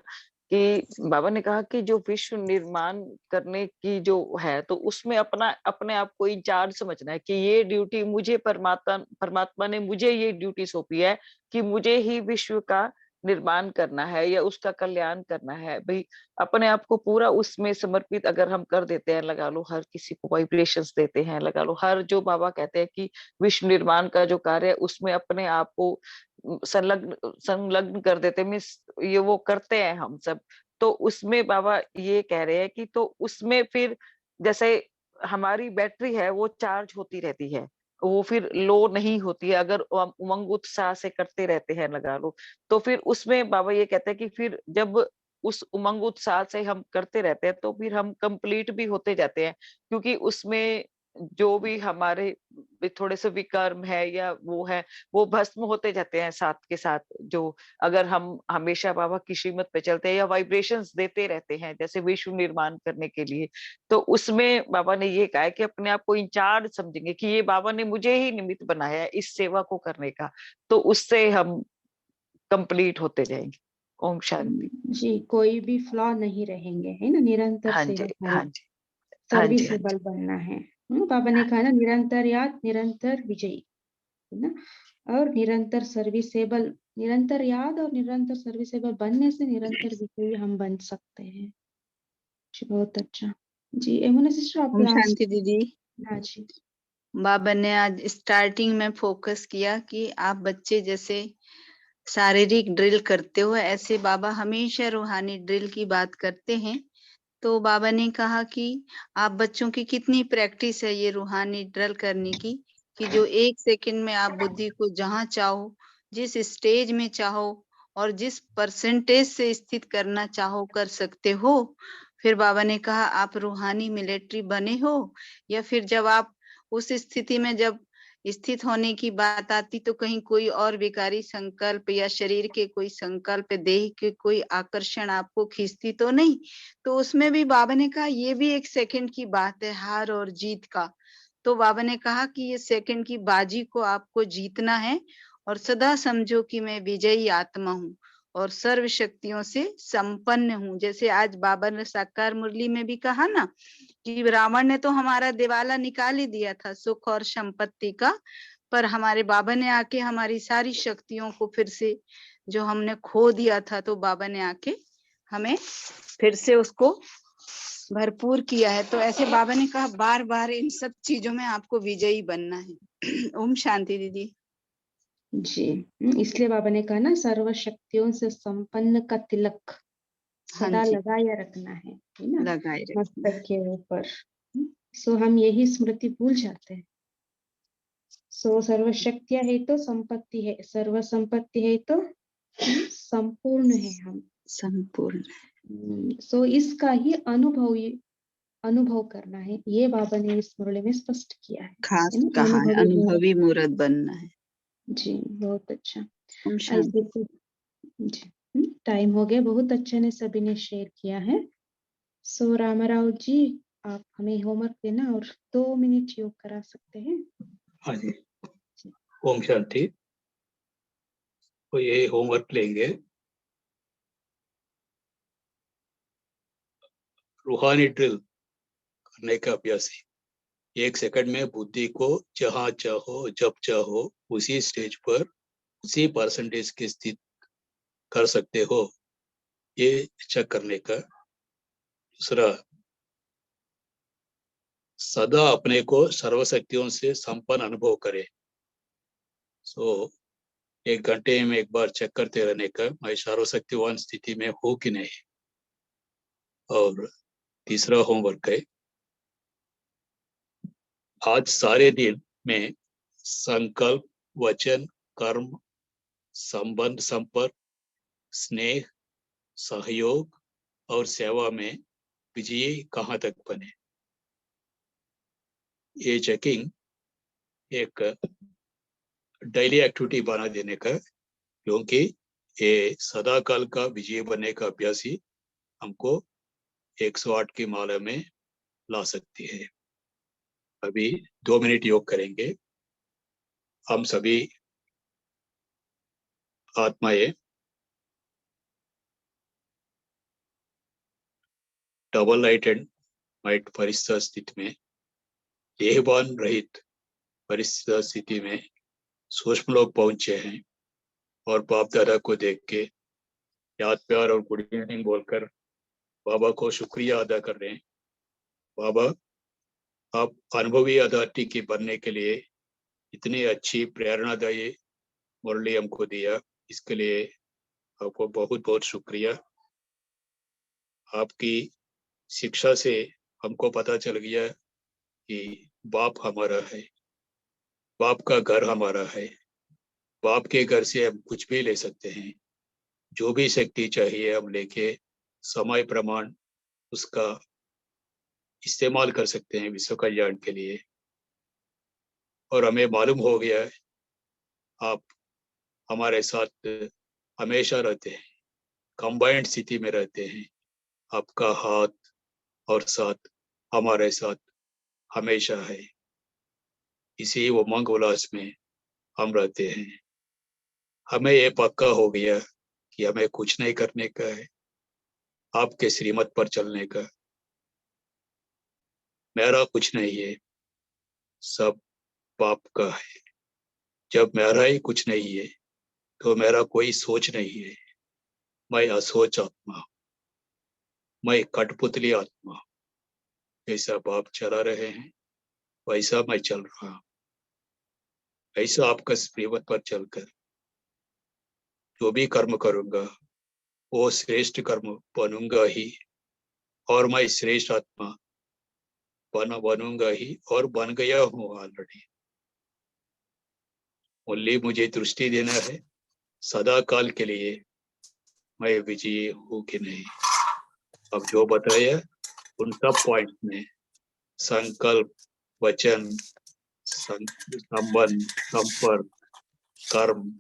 कि बाबा ने कहा कि जो विश्व निर्माण करने की जो है, तो उसमें अपने आप को इंचार्ज समझना है कि ये ड्यूटी मुझे परमात्मा ने मुझे ये ड्यूटी सौंपी है कि मुझे ही विश्व का निर्माण करना है या उसका कल्याण करना है। भाई अपने आप को पूरा उसमें समर्पित अगर हम कर देते हैं, लगा लो हर किसी को वाइब्रेशंस देते हैं, लगा लो हर जो बाबा कहते हैं कि विश्व निर्माण का जो कार्य है उसमें अपने आप को संलग्न कर देते, मीन्स ये वो करते हैं हम सब। तो उसमें बाबा ये कह रहे हैं कि तो उसमें फिर जैसे हमारी बैटरी है वो चार्ज होती रहती है, वो फिर लो नहीं होती है अगर हम उमंग उत्साह से करते रहते हैं, लगा लो। तो फिर उसमें बाबा ये कहते हैं कि फिर जब उस उमंग उत्साह से हम करते रहते हैं तो फिर हम कंप्लीट भी होते जाते हैं, क्योंकि उसमें जो भी हमारे थोड़े से विकर्म है या वो है, वो भस्म होते जाते हैं साथ के साथ। जो अगर हम हमेशा बाबा की श्रीमत पे चलते हैं या वाइब्रेशंस देते रहते हैं जैसे विश्व निर्माण करने के लिए, तो उसमें बाबा ने ये कहा है कि अपने आप को इंचार्ज समझेंगे कि ये बाबा ने मुझे ही निमित्त बनाया है इस सेवा को करने का, तो उससे हम कंप्लीट होते जाएंगे। ओम शांति। जी, कोई भी फ्लॉ नहीं रहेंगे, है ना? निरंतर हाँ सेवा जी, करें, हाँ जी, हाँ जी, हाँ सर्विसेबल जी, बनना है। बाबा ने कहा ना, निरंतर याद निरंतर विजयी, है ना? और निरंतर सर्विसेबल, निरंतर याद और निरंतर सर्विसेबल बनने से निरंतर विजयी हम बन सकते हैं। जी, बहुत अच्छा। जी, यमुना सिस्टर आप ओम लास्ट। शांति दीदी। हाँ जी। बाबा ने आज स्टार्टिंग में फोकस किया कि आप बच्चे जैसे शारीरिक ड्रिल करते हो, ऐसे बाबा हमेशा रूहानी ड्रिल की बात करते हैं। तो बाबा ने कहा कि आप बच्चों की कितनी प्रैक्टिस है ये रूहानी ड्रिल करने की, कि जो 1 सेकंड में आप बुद्धि को जहां चाहो, जिस स्टेज में चाहो और जिस परसेंटेज से स्थित करना चाहो कर सकते हो। फिर बाबा ने कहा आप रूहानी मिलिट्री बने हो, या फिर जब आप उस स्थिति में जब स्थित होने की बात आती तो कहीं कोई और विकारी संकल्प या शरीर के कोई संकल्प, देह के कोई आकर्षण आपको खींचती तो नहीं। तो उसमें भी बाबा ने कहा ये भी 1 सेकंड की बात है, हार और जीत का। तो बाबा ने कहा कि ये सेकंड की बाजी को आपको जीतना है और सदा समझो कि मैं विजयी आत्मा हूँ और सर्व शक्तियों से संपन्न हूँ। जैसे आज बाबा ने साकार मुरली में भी कहा ना कि रावण ने तो हमारा दिवाला निकाल ही दिया था सुख और संपत्ति का, पर हमारे बाबा ने आके हमारी सारी शक्तियों को फिर से, जो हमने खो दिया था, तो बाबा ने आके हमें फिर से उसको भरपूर किया है। तो ऐसे बाबा ने कहा बार बार इन सब चीजों में आपको विजयी बनना है। ओम शांति दीदी। जी, इसलिए बाबा ने कहा ना, सर्व शक्तियों से संपन्न का तिलक हाँ सदा जी, लगाया रखना है ना? लगाए रखना मस्तक के ऊपर। सो हम यही स्मृति भूल जाते हैं। सो सर्व शक्तियां है तो संपत्ति है, सर्व संपत्ति है तो संपूर्ण है हम। संपूर्ण। सो इसका ही अनुभव करना है, ये बाबा ने इस मुरली में स्पष्ट किया है खास ना? कहा है, अनुभवी मूर्त। अनुभवी मूर्त बनना है। जी, बहुत अच्छा। ओम शांति। ऐसे तो जी, टाइम हो गया, बहुत अच्छे ने सभी ने शेयर किया है। सो रामाराव जी, आप हमें होमवर्क देना और 2 मिनट योग करा सकते हैं। हाँ जी, ओम शांति। तो ये होमवर्क लेंगे, रूहानी ड्रिल करने का अभ्यास है। 1 सेकंड में बुद्धि को जहां चाहो जब चाहो उसी स्टेज पर उसी परसेंटेज की स्थित कर सकते हो, ये चेक करने का। दूसरा, सदा अपने को सर्वशक्तियों से संपन्न अनुभव करे। सो 1 घंटे में एक बार चेक करते रहने का, मैं सर्वशक्तिवान स्थिति में हूँ कि नहीं। और तीसरा होमवर्क है, आज सारे दिन में संकल्प, वचन, कर्म, संबंध, संपर्क, स्नेह, सहयोग और सेवा में विजयी कहाँ तक बने। ये चेकिंग एक डेली एक्टिविटी बना देने का, क्योंकि ये सदा काल का विजय बनने का अभ्यास ही हमको 108 की माला में ला सकती है। अभी 2 मिनट योग करेंगे। हम सभी आत्माएं डबल लाइट एंड माइट परिस्थिति स्थिति में, देहभान रहित परिस्थिति स्थिति में सूक्ष्म लोग पहुंचे हैं और बाप दादा को देख के याद प्यार और गुड इवनिंग बोलकर बाबा को शुक्रिया अदा कर रहे हैं। बाबा, आप अनुभवी अथॉरिटी के बनने के लिए इतनी अच्छी प्रेरणादायी मुरली हमको दिया, इसके लिए आपको बहुत बहुत शुक्रिया। आपकी शिक्षा से हमको पता चल गया कि बाप हमारा है, बाप का घर हमारा है, बाप के घर से हम कुछ भी ले सकते हैं, जो भी शक्ति चाहिए हम लेके समय प्रमाण उसका इस्तेमाल कर सकते हैं विश्व कल्याण के लिए। और हमें मालूम हो गया है आप हमारे साथ हमेशा रहते हैं, कंबाइंड स्थिति में रहते हैं। आपका हाथ और साथ हमारे साथ हमेशा है। इसी उमंग उल्लास में हम रहते हैं। हमें ये पक्का हो गया कि हमें कुछ नहीं करने का है, आपके श्रीमत पर चलने का। मेरा कुछ नहीं है, सब पाप का है। जब मेरा ही कुछ नहीं है तो मेरा कोई सोच नहीं है। मैं असोच आत्मा, मैं कठपुतली आत्मा। जैसा बाप चला रहे हैं वैसा मैं चल रहा हूं। ऐसा आपका श्रीमत पर चलकर जो भी कर्म करूंगा वो श्रेष्ठ कर्म बनूंगा ही, और मैं श्रेष्ठ आत्मा बनूंगा ही और बन गया हूँ ऑलरेडी। ओनली मुझे दृष्टि देना है सदा काल के लिए मैं विजयी हूँ कि नहीं। अब जो बताया उन सब पॉइंट में संकल्प, वचन, संबंध, संपर्क, कर्म,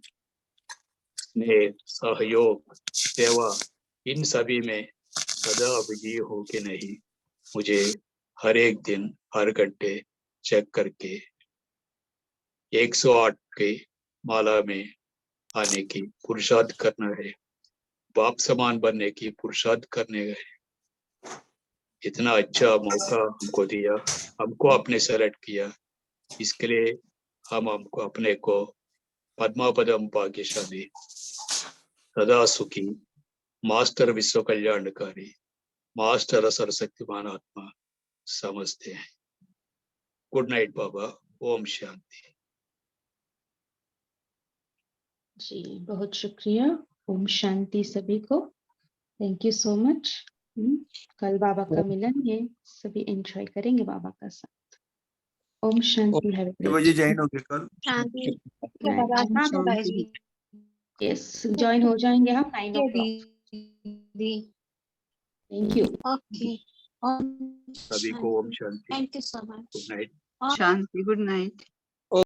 स्नेह, सहयोग, सेवा, इन सभी में सदा विजयी हो कि नहीं, मुझे हर एक दिन हर घंटे चेक करके 108 के माला में आने की पुरुषार्थ करना है। बाप समान बनने की पुरुषार्थ करने है। इतना अच्छा मौका हमको दिया, हमको अपने सेलेक्ट किया, इसके लिए हमको अपने को पद्मापदम भाग्यशाली, सदा सुखी, मास्टर विश्व कल्याणकारी, मास्टर सर्वशक्तिमान आत्मा समझते हैं। गुड नाइट बाबा, ओम शांति। जी बहुत शुक्रिया। ओम शांति सभी को। Thank you so much. कल बाबा का मिलन है, सभी एंजॉय करेंगे बाबा का साथ। ओम शांति। हैव अ कितने बजे ज्वाइन होगे कल? शांति यस, ज्वाइन हो जाएंगे हम 9 o'clock। Thank you. ओके सभी को ओम शांति। Thank you so much. Good night. शांति, गुड नाइट।